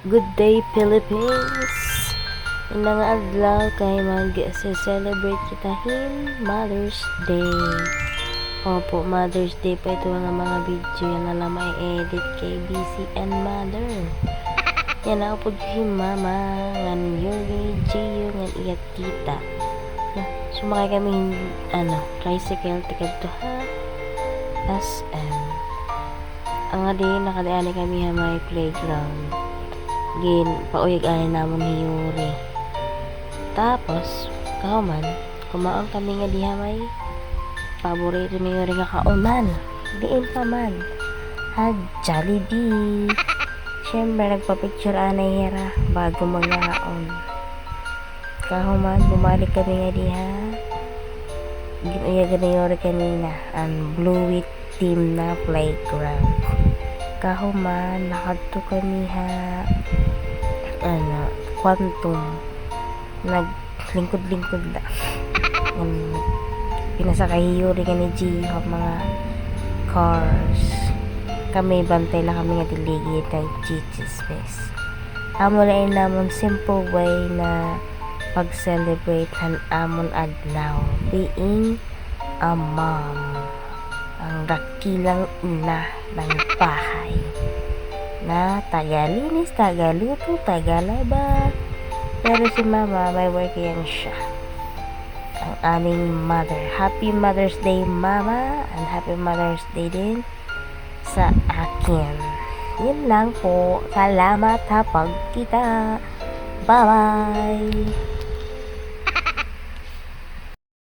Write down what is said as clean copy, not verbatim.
Good day, Philippines! Inang adlaw kay mag-celebrate kitahin Mother's Day. Opo, Mother's Day pa ito mga video yan na lang edit kay BC and Mother. Yan ako po yung mama ngan Yuri, Gio, ngan iyat tita. Sumakay kami tricycle tikad to ha SM. Ang adi nakadaan kami ha may playground. Gin pauyag ani namon ni Yuri. Tapos kauman kumaon kami nga diha may paborito ni Yuri nga kauman. Diin pa man Jollibee. Siyempre nagpa-picture anay hera bago mangaon. Kauman bumalik kami nga diha. Ginuyagan ni Yuri kanina ang Blue team na playground. Kahuman nakadto kami ha Quantum naglingkod-lingkod na pinasakay Yuri ka ni G mga cars kami bantay lang kami nga diligid ng GG space amo na namon simple way na pag-celebrate han amon adlaw being a mom ang dakilang ina ng bahay na tagalinis, tagaluto, tagalaba. Pero si mama, may work yan siya. Ang aming mother. Happy Mother's Day, mama. And happy Mother's Day din sa akin. Yun lang po. Salamat ha pagkita. Bye-bye.